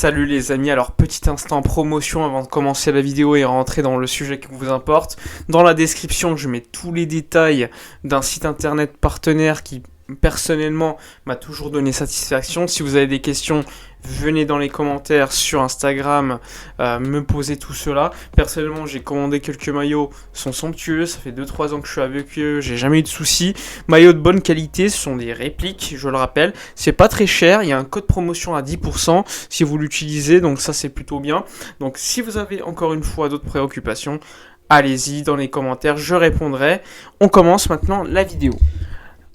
Salut les amis, alors petit instant promotion avant de commencer la vidéo et rentrer dans le sujet qui vous importe. Dans la description, je mets tous les détails d'un site internet partenaire qui personnellement m'a toujours donné satisfaction. Si vous avez des questions, venez dans les commentaires sur Instagram me poser tout cela. Personnellement, j'ai commandé quelques maillots, sont somptueux, ça fait 2-3 ans que je suis avec eux, j'ai jamais eu de soucis. Maillots de bonne qualité, ce sont des répliques, je le rappelle. C'est pas très cher, il y a un code promotion à 10% si vous l'utilisez, donc ça c'est plutôt bien. Donc si vous avez encore une fois d'autres préoccupations, allez-y dans les commentaires, je répondrai. On commence maintenant la vidéo.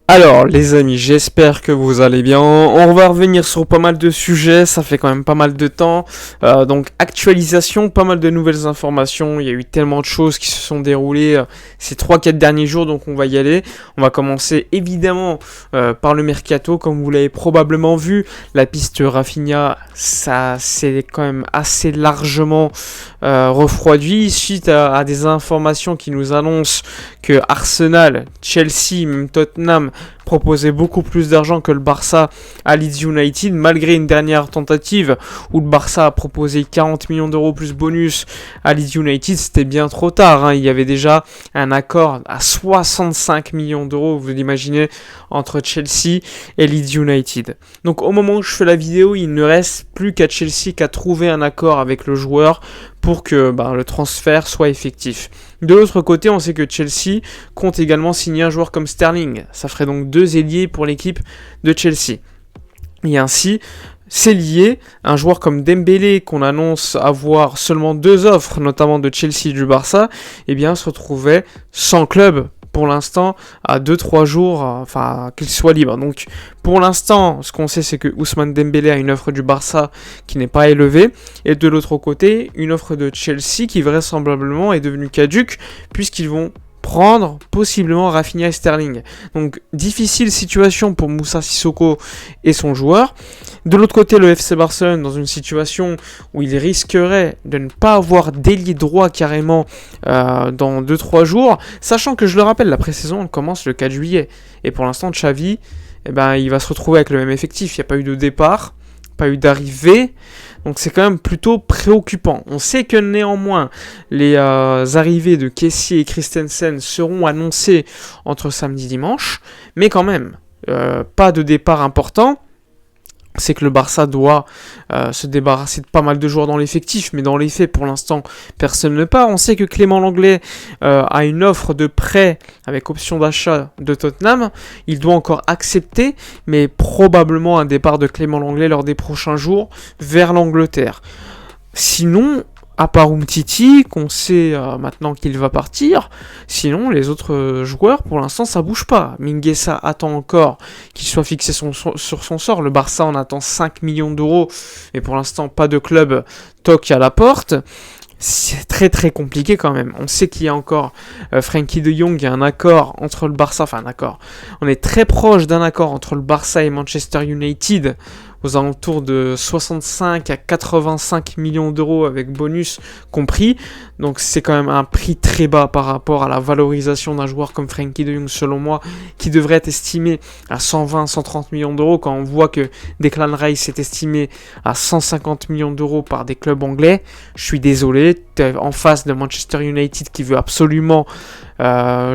Alors les amis, j'espère que vous allez bien. On va revenir sur pas mal de sujets, ça fait quand même pas mal de temps. Donc actualisation, pas mal de nouvelles informations. Il y a eu tellement de choses qui se sont déroulées ces 3-4 derniers jours, donc on va y aller. On va commencer évidemment par le mercato, comme vous l'avez probablement vu. La piste Rafinha, ça s'est quand même assez largement refroidi suite à des informations qui nous annoncent que Arsenal, Chelsea, même Tottenham proposait beaucoup plus d'argent que le Barça à Leeds United, malgré une dernière tentative où le Barça a proposé 40 millions d'euros plus bonus à Leeds United. C'était bien trop tard, hein. Il y avait déjà un accord à 65 millions d'euros, vous l'imaginez, entre Chelsea et Leeds United. Donc au moment où je fais la vidéo, il ne reste plus qu'à Chelsea qu'à trouver un accord avec le joueur pour que le transfert soit effectif. De l'autre côté, on sait que Chelsea compte également signer un joueur comme Sterling. Ça ferait donc 2 ailiers pour l'équipe de Chelsea. Et ainsi, c'est lié, un joueur comme Dembélé, qu'on annonce avoir seulement 2 offres, notamment de Chelsea et du Barça, se retrouvait sans club pour l'instant à 2-3 jours, qu'il soit libre. Donc pour l'instant, ce qu'on sait, c'est que Ousmane Dembélé a une offre du Barça qui n'est pas élevée, et de l'autre côté, une offre de Chelsea qui vraisemblablement est devenue caduque, puisqu'ils vont prendre possiblement Rafinha et Sterling. Donc difficile situation pour Moussa Sissoko et son joueur. De l'autre côté, le FC Barcelone dans une situation où il risquerait de ne pas avoir d'ailier droit carrément dans 2-3 jours, sachant que je le rappelle, la pré-saison elle commence le 4 juillet. Et pour l'instant, Xavi, il va se retrouver avec le même effectif. Il n'y a pas eu de départ, pas eu d'arrivée. Donc c'est quand même plutôt préoccupant. On sait que néanmoins, les arrivées de Kessie et Christensen seront annoncées entre samedi et dimanche. Mais quand même, pas de départ important. C'est que le Barça doit se débarrasser de pas mal de joueurs dans l'effectif, mais dans les faits, pour l'instant, personne ne part. On sait que Clément Lenglet a une offre de prêt avec option d'achat de Tottenham. Il doit encore accepter, mais probablement un départ de Clément Lenglet lors des prochains jours vers l'Angleterre. Sinon, à part Umtiti, qu'on sait maintenant qu'il va partir, sinon les autres joueurs, pour l'instant, ça bouge pas. Mingueza attend encore qu'il soit fixé sur son sort. Le Barça en attend 5 millions d'euros, mais pour l'instant, pas de club toque à la porte. C'est très très compliqué quand même. On sait qu'il y a encore Frenkie de Jong, il y a un accord entre le Barça, un accord. On est très proche d'un accord entre le Barça et Manchester United, aux alentours de 65 à 85 millions d'euros avec bonus compris. Donc c'est quand même un prix très bas par rapport à la valorisation d'un joueur comme Frenkie de Jong, selon moi, qui devrait être estimé à 120-130 millions d'euros, quand on voit que Declan Rice est estimé à 150 millions d'euros par des clubs anglais. Je suis désolé, t'es en face de Manchester United qui veut absolument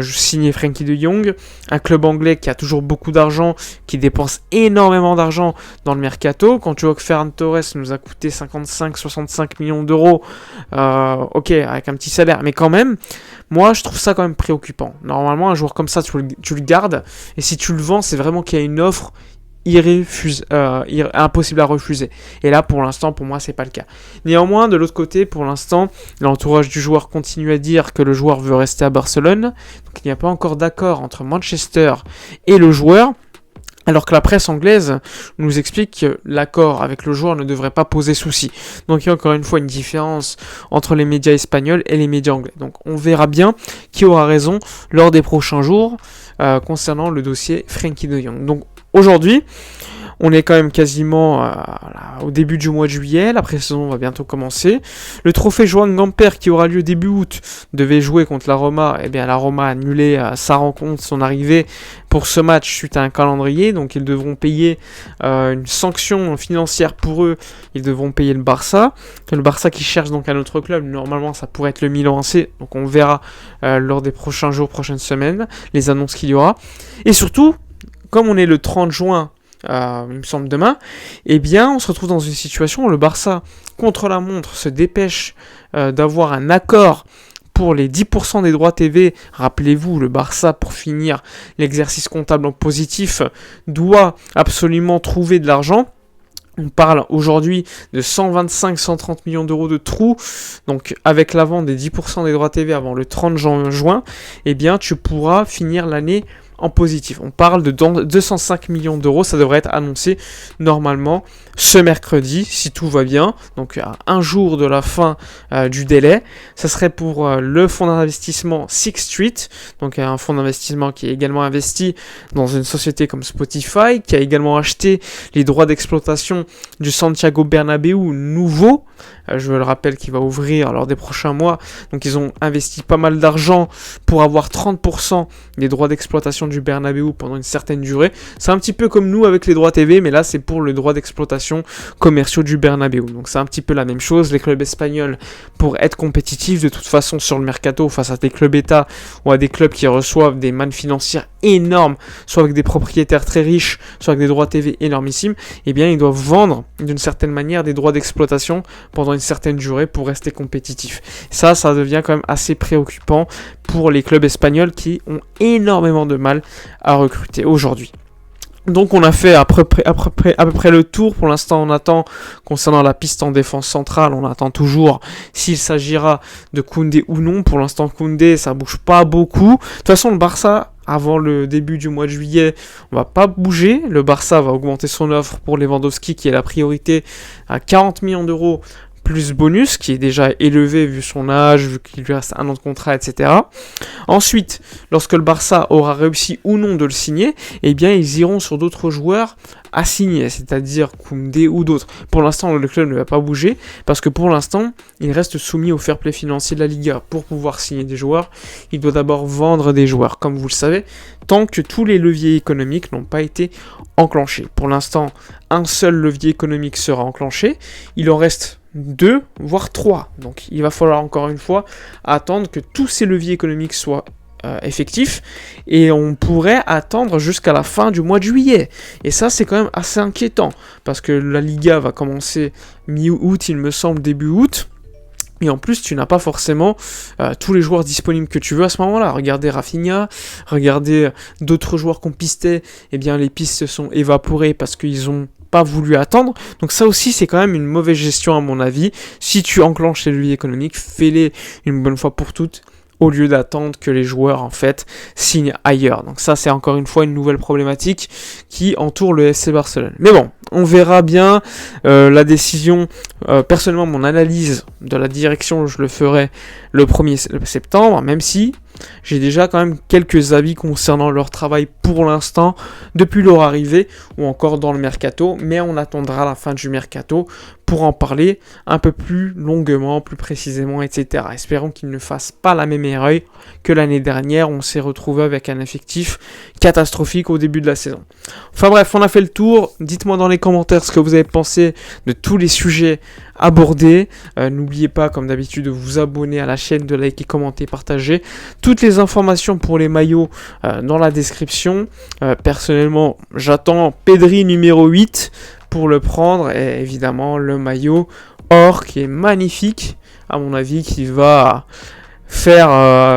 signer Frenkie de Jong, un club anglais qui a toujours beaucoup d'argent, qui dépense énormément d'argent dans le mercato. Quand tu vois que Ferran Torres nous a coûté 55-65 millions d'euros, ok, avec un petit salaire, mais quand même, moi je trouve ça quand même préoccupant. Normalement, un joueur comme ça, tu le gardes, et si tu le vends, c'est vraiment qu'il y a une offre impossible à refuser. Et là, pour l'instant, pour moi, c'est pas le cas. Néanmoins, de l'autre côté, pour l'instant, l'entourage du joueur continue à dire que le joueur veut rester à Barcelone. Donc, il n'y a pas encore d'accord entre Manchester et le joueur. Alors que la presse anglaise nous explique que l'accord avec le joueur ne devrait pas poser souci. Donc il y a encore une fois une différence entre les médias espagnols et les médias anglais. Donc on verra bien qui aura raison lors des prochains jours concernant le dossier Frenkie de Jong. Donc aujourd'hui, On est quand même quasiment au début du mois de juillet, la pré-saison va bientôt commencer. Le trophée Joan Gamper qui aura lieu début août devait jouer contre la Roma, et bien la Roma a annulé sa rencontre, son arrivée pour ce match suite à un calendrier, donc ils devront payer une sanction financière pour eux, ils devront payer le Barça qui cherche donc un autre club, normalement ça pourrait être le Milan AC, donc on verra lors des prochains jours, prochaines semaines, les annonces qu'il y aura. Et surtout, comme on est le 30 juin, il me semble demain, eh bien on se retrouve dans une situation où le Barça, contre la montre, se dépêche d'avoir un accord pour les 10% des droits TV. Rappelez-vous, le Barça, pour finir l'exercice comptable en positif, doit absolument trouver de l'argent. On parle aujourd'hui de 125-130 millions d'euros de trous. Donc avec la vente des 10% des droits TV avant le 30 juin, eh bien tu pourras finir l'année en positif. On parle de 205 millions d'euros, ça devrait être annoncé normalement ce mercredi, si tout va bien, donc à un jour de la fin du délai. Ça serait pour le fonds d'investissement Sixth Street, donc un fonds d'investissement qui est également investi dans une société comme Spotify, qui a également acheté les droits d'exploitation du Santiago Bernabéu nouveau, je le rappelle, qui va ouvrir lors des prochains mois. Donc ils ont investi pas mal d'argent pour avoir 30% des droits d'exploitation du Bernabéu pendant une certaine durée. C'est un petit peu comme nous avec les droits TV, mais là c'est pour le droit d'exploitation commerciaux du Bernabéu. Donc c'est un petit peu la même chose. Les clubs espagnols, pour être compétitifs de toute façon sur le mercato face à des clubs États ou à des clubs qui reçoivent des mannes financières énormes, soit avec des propriétaires très riches, soit avec des droits TV énormissimes, eh bien ils doivent vendre d'une certaine manière des droits d'exploitation pendant une certaine durée pour rester compétitifs. Ça devient quand même assez préoccupant pour les clubs espagnols qui ont énormément de mal à recruter aujourd'hui. Donc on a fait à peu près le tour. Pour l'instant on attend, concernant la piste en défense centrale, on attend toujours s'il s'agira de Koundé ou non. Pour l'instant Koundé, ça bouge pas beaucoup. De toute façon le Barça, avant le début du mois de juillet, on va pas bouger. Le Barça va augmenter son offre pour Lewandowski, qui est la priorité, à 40 millions d'euros plus bonus, qui est déjà élevé vu son âge, vu qu'il lui reste un an de contrat, etc. Ensuite, lorsque le Barça aura réussi ou non de le signer, eh bien ils iront sur d'autres joueurs à signer, c'est-à-dire Koundé ou d'autres. Pour l'instant, le club ne va pas bouger, parce que pour l'instant, il reste soumis au fair play financier de la Liga. Pour pouvoir signer des joueurs, il doit d'abord vendre des joueurs, comme vous le savez, tant que tous les leviers économiques n'ont pas été enclenchés. Pour l'instant, un seul levier économique sera enclenché, il en reste 2, voire 3. Donc il va falloir encore une fois attendre que tous ces leviers économiques soient effectifs, et on pourrait attendre jusqu'à la fin du mois de juillet. Et ça c'est quand même assez inquiétant, parce que la Liga va commencer mi-août, il me semble, début août. Et en plus, tu n'as pas forcément tous les joueurs disponibles que tu veux à ce moment-là. Regardez Rafinha, regardez d'autres joueurs qu'on pistait, eh bien les pistes se sont évaporées parce qu'ils ont pas voulu attendre. Donc ça aussi, c'est quand même une mauvaise gestion à mon avis. Si tu enclenches les leviers économiques, fais-les une bonne fois pour toutes, au lieu d'attendre que les joueurs en fait signent ailleurs. Donc ça c'est encore une fois une nouvelle problématique qui entoure le FC Barcelone. Mais bon, on verra bien la décision. Personnellement, mon analyse de la direction, je le ferai le 1er septembre, même si j'ai déjà quand même quelques avis concernant leur travail pour l'instant, depuis leur arrivée ou encore dans le mercato, mais on attendra la fin du mercato pour en parler un peu plus longuement, plus précisément, etc. Espérons qu'ils ne fassent pas la même erreur que l'année dernière, on s'est retrouvé avec un effectif catastrophique au début de la saison. Enfin bref, on a fait le tour. Dites-moi dans les commentaires ce que vous avez pensé de tous les sujets abordés. N'oubliez pas, comme d'habitude, de vous abonner à la chaîne, de liker, commenter, partager. Toutes les informations pour les maillots dans la description. Personnellement, j'attends Pedri numéro 8 pour le prendre, et évidemment le maillot or qui est magnifique, à mon avis, qui va faire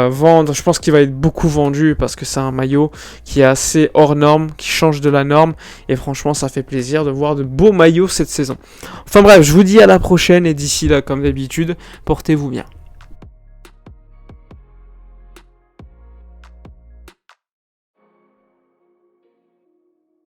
vendre, je pense qu'il va être beaucoup vendu parce que c'est un maillot qui est assez hors norme, qui change de la norme, et franchement ça fait plaisir de voir de beaux maillots cette saison. Enfin bref, je vous dis à la prochaine, et d'ici là, comme d'habitude, portez-vous bien.